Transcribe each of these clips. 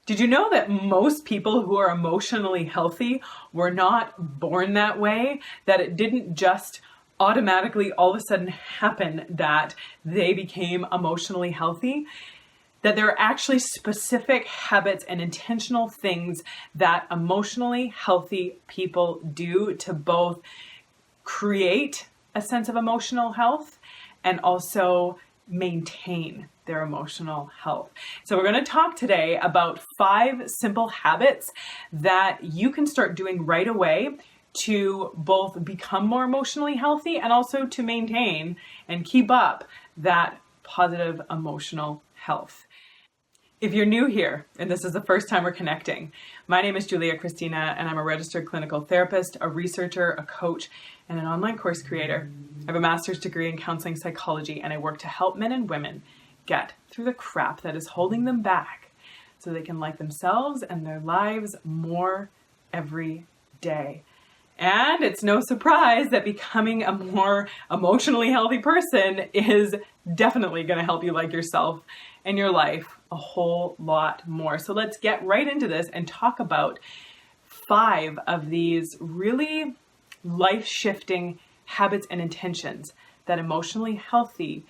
Did you know that most people who are emotionally healthy were not born that way? That it didn't just automatically all of a sudden happen that they became emotionally healthy? That there are actually specific habits and intentional things that emotionally healthy people do to both create a sense of emotional health and also maintain their emotional health. So we're going to talk today about 5 simple habits that you can start doing right away to both become more emotionally healthy and also to maintain and keep up that positive emotional health. If you're new here and this is the first time we're connecting, my name is Kristina and I'm a registered clinical therapist, a researcher, a coach, and an online course creator. I have a master's degree in counseling psychology and I work to help men and women get through the crap that is holding them back so they can like themselves and their lives more every day. And it's no surprise that becoming a more emotionally healthy person is definitely going to help you like yourself and your life a whole lot more. So let's get right into this and talk about 5 of these really life-shifting habits and intentions that emotionally healthy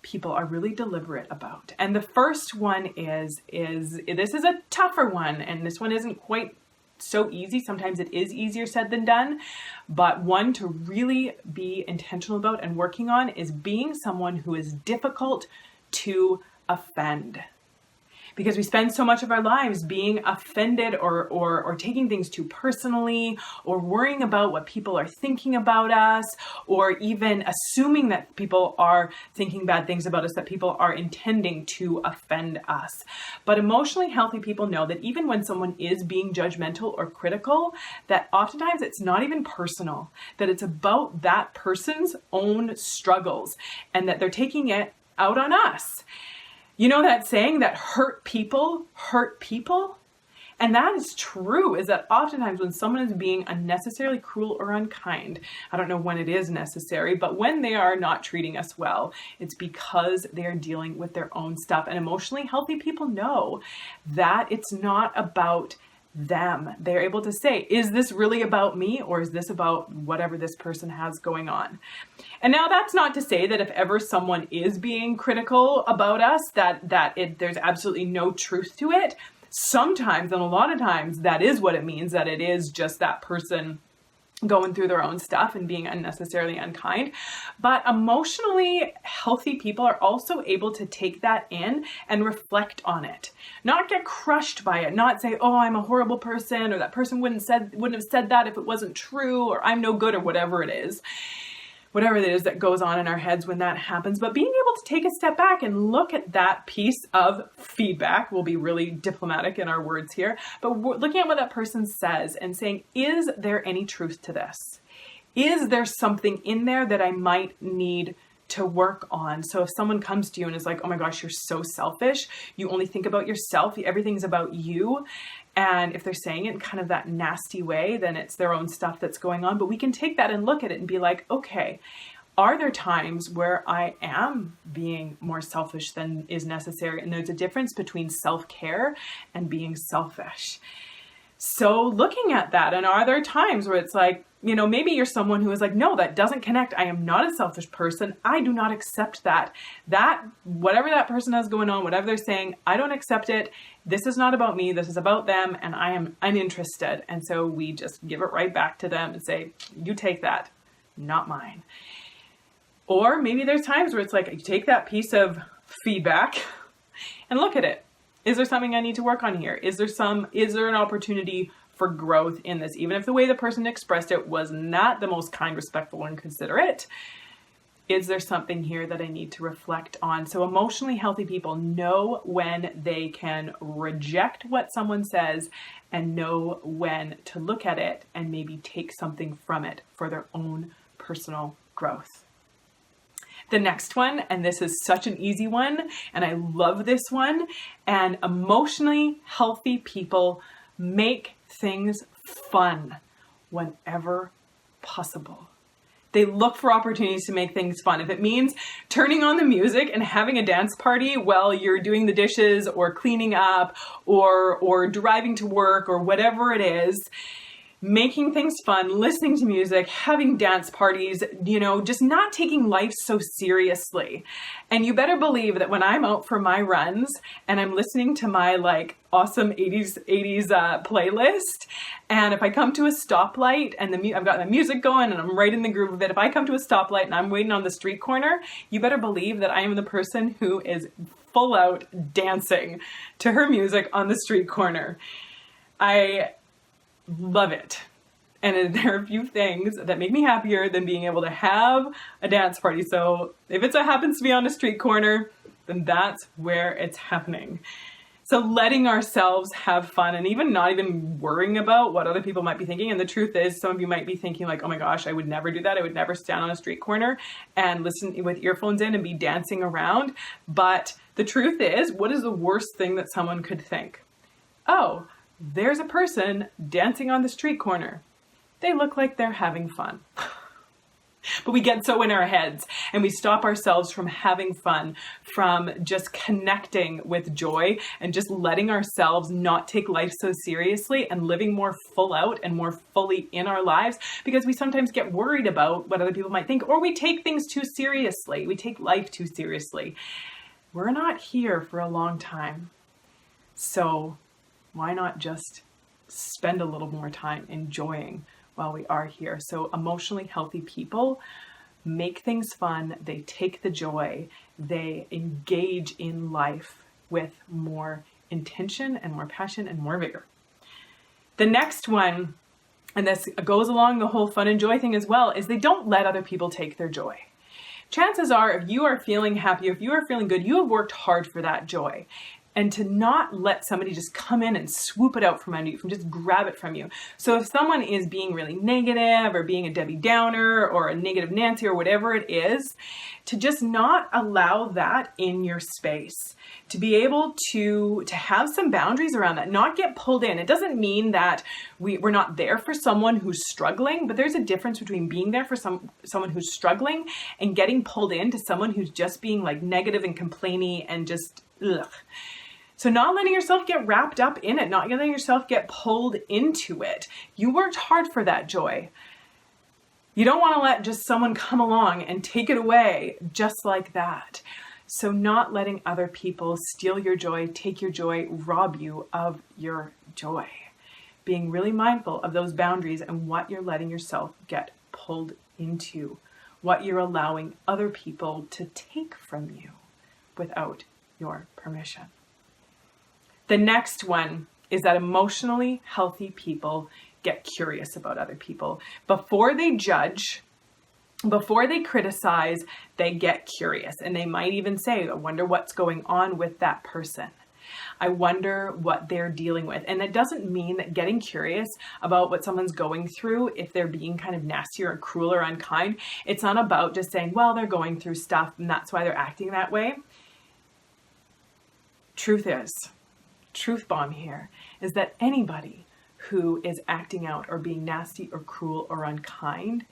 people are really deliberate about. And the first one is this is a tougher one, and this one isn't quite so easy. Sometimes it is easier said than done, but one to really be intentional about and working on is being someone who is difficult to offend. Because we spend so much of our lives being offended or taking things too personally, or worrying about what people are thinking about us, or even assuming that people are thinking bad things about us, that people are intending to offend us. But emotionally healthy people know that even when someone is being judgmental or critical, that oftentimes it's not even personal, that it's about that person's own struggles, and that they're taking it out on us. You know that saying that hurt people hurt people? And that is true, is that oftentimes when someone is being unnecessarily cruel or unkind, I don't know when it is necessary, but when they are not treating us well, it's because they are dealing with their own stuff. And emotionally healthy people know that it's not about them. They're able to say, is this really about me, or is this about whatever this person has going on? And now that's not to say that if ever someone is being critical about us, there's absolutely no truth to it. Sometimes, and a lot of times, that is what it means, that it is just that person going through their own stuff and being unnecessarily unkind. But emotionally healthy people are also able to take that in and reflect on it. Not get crushed by it, not say, oh, I'm a horrible person, or that person wouldn't have said that if it wasn't true, or I'm no good, or whatever it is that goes on in our heads when that happens. But being able to take a step back and look at that piece of feedback, we'll be really diplomatic in our words here, but looking at what that person says and saying, is there any truth to this? Is there something in there that I might need to work on? So if someone comes to you and is like, oh my gosh, you're so selfish, you only think about yourself, everything's about you. And if they're saying it in kind of that nasty way, then it's their own stuff that's going on. But we can take that and look at it and be like, okay, are there times where I am being more selfish than is necessary? And there's a difference between self-care and being selfish. So looking at that, and are there times where it's like, maybe you're someone who is like, no, that doesn't connect. I am not a selfish person. I do not accept that. Whatever that person has going on, whatever they're saying, I don't accept it. This is not about me. This is about them. And I am uninterested. And so we just give it right back to them and say, you take that, not mine. Or maybe there's times where it's like, you take that piece of feedback and look at it. Is there something I need to work on here? Is there an opportunity for growth in this? Even if the way the person expressed it was not the most kind, respectful, and considerate, is there something here that I need to reflect on? So emotionally healthy people know when they can reject what someone says and know when to look at it and maybe take something from it for their own personal growth. The next one, and this is such an easy one, and I love this one, and emotionally healthy people make things fun whenever possible. They look for opportunities to make things fun. If it means turning on the music and having a dance party while you're doing the dishes or cleaning up or driving to work or whatever it is, making things fun, listening to music, having dance parties, just not taking life so seriously. And you better believe that when I'm out for my runs and I'm listening to my awesome 80s playlist, and if I come to a stoplight and I've got the music going and I'm right in the groove of it, if I come to a stoplight and I'm waiting on the street corner, you better believe that I am the person who is full out dancing to her music on the street corner. I love it. And there are a few things that make me happier than being able to have a dance party. So if it happens to be on a street corner, then that's where it's happening. So letting ourselves have fun and not even worrying about what other people might be thinking. And the truth is, some of you might be thinking oh my gosh, I would never do that. I would never stand on a street corner and listen with earphones in and be dancing around. But the truth is, what is the worst thing that someone could think? Oh, there's a person dancing on the street corner. They look like they're having fun. But we get so in our heads and we stop ourselves from having fun, from just connecting with joy and just letting ourselves not take life so seriously and living more full out and more fully in our lives, because we sometimes get worried about what other people might think, or we take things too seriously. We take life too seriously. We're not here for a long time. So why not just spend a little more time enjoying while we are here? So emotionally healthy people make things fun. They take the joy. They engage in life with more intention and more passion and more vigor. The next one, and this goes along the whole fun and joy thing as well, is they don't let other people take their joy. Chances are, if you are feeling happy, if you are feeling good, you have worked hard for that joy. And to not let somebody just come in and swoop it out from under you, from just grab it from you. So if someone is being really negative or being a Debbie Downer or a negative Nancy or whatever it is, to just not allow that in your space. To be able to have some boundaries around that, not get pulled in. It doesn't mean that we're not there for someone who's struggling, but there's a difference between being there for someone who's struggling and getting pulled into someone who's just being negative and complainy and just ugh. So not letting yourself get wrapped up in it, not letting yourself get pulled into it. You worked hard for that joy. You don't want to let just someone come along and take it away just like that. So not letting other people steal your joy, take your joy, rob you of your joy. Being really mindful of those boundaries and what you're letting yourself get pulled into, what you're allowing other people to take from you without your permission. The next one is that emotionally healthy people get curious about other people. Before they judge, before they criticize, they get curious. And they might even say, I wonder what's going on with that person. I wonder what they're dealing with. And it doesn't mean that getting curious about what someone's going through, if they're being kind of nasty or cruel or unkind, it's not about just saying, well, they're going through stuff and that's why they're acting that way. Truth bomb here is that anybody who is acting out or being nasty or cruel or unkind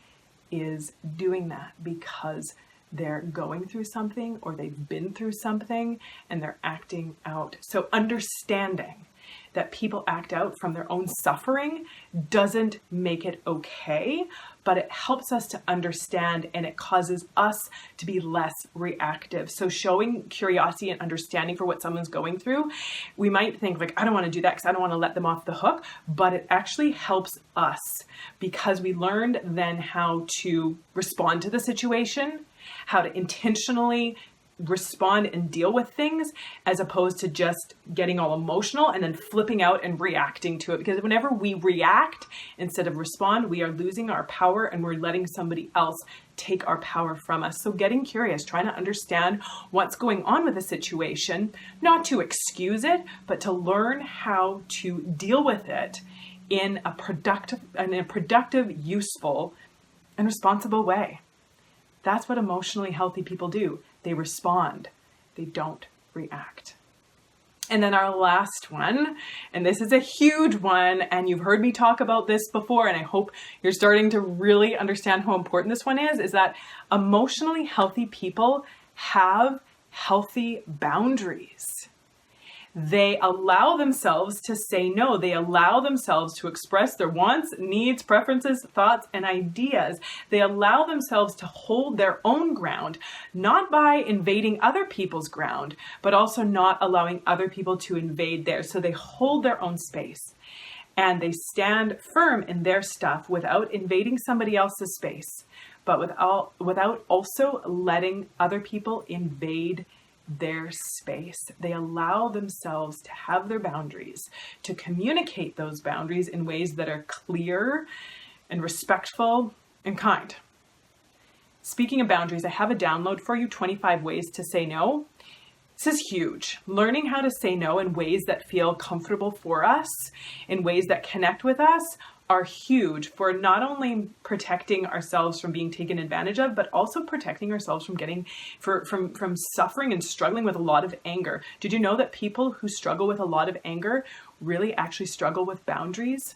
is doing that because they're going through something or they've been through something and they're acting out. So understanding that people act out from their own suffering doesn't make it okay, but it helps us to understand and it causes us to be less reactive. So showing curiosity and understanding for what someone's going through, we might think I don't want to do that because I don't want to let them off the hook, but it actually helps us because we learned then how to respond to the situation, how to intentionally respond and deal with things as opposed to just getting all emotional and then flipping out and reacting to it. Because whenever we react instead of respond, we are losing our power and we're letting somebody else take our power from us. So getting curious, trying to understand what's going on with the situation, not to excuse it, but to learn how to deal with it in a productive, useful, and responsible way. That's what emotionally healthy people do. They respond. They don't react. And then our last one, and this is a huge one, and you've heard me talk about this before, and I hope you're starting to really understand how important this one is that emotionally healthy people have healthy boundaries. They allow themselves to say no. They allow themselves to express their wants, needs, preferences, thoughts, and ideas. They allow themselves to hold their own ground, not by invading other people's ground, but also not allowing other people to invade theirs. So they hold their own space and they stand firm in their stuff without invading somebody else's space, but without also letting other people invade their space. They allow themselves to have their boundaries, to communicate those boundaries in ways that are clear and respectful and kind. Speaking of boundaries, I have a download for you, 25 ways to say no. This is huge. Learning how to say no in ways that feel comfortable for us, in ways that connect with us, are huge for not only protecting ourselves from being taken advantage of, but also protecting ourselves from suffering and struggling with a lot of anger. Did you know that people who struggle with a lot of anger really actually struggle with boundaries?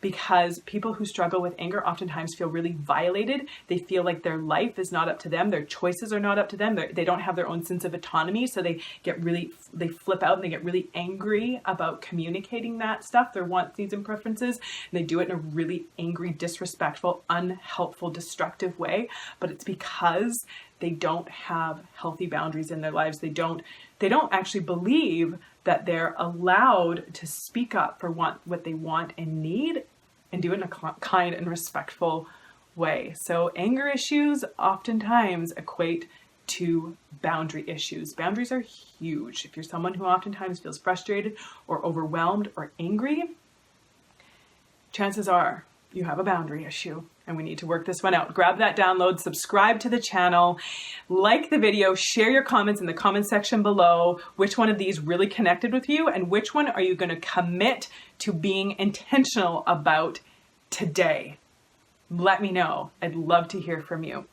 Because people who struggle with anger oftentimes feel really violated. They feel like their life is not up to them. Their choices are not up to them. They don't have their own sense of autonomy. So they flip out and they get really angry about communicating that stuff, their wants, needs, and preferences. And they do it in a really angry, disrespectful, unhelpful, destructive way. But it's because they don't have healthy boundaries in their lives. They don't actually believe that they're allowed to speak up for what they want and need and do it in a kind and respectful way. So anger issues oftentimes equate to boundary issues. Boundaries are huge. If you're someone who oftentimes feels frustrated or overwhelmed or angry, chances are you have a boundary issue and we need to work this one out. Grab that download, subscribe to the channel, like the video, share your comments in the comment section below. Which one of these really connected with you and which one are you going to commit to being intentional about today? Let me know. I'd love to hear from you.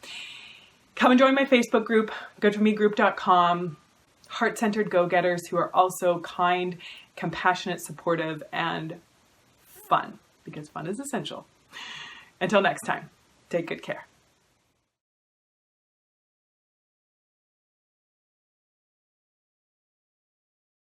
Come and join my Facebook group, goodformegroup.com. Heart-centered go-getters who are also kind, compassionate, supportive, and fun, because fun is essential. Until next time, take good care.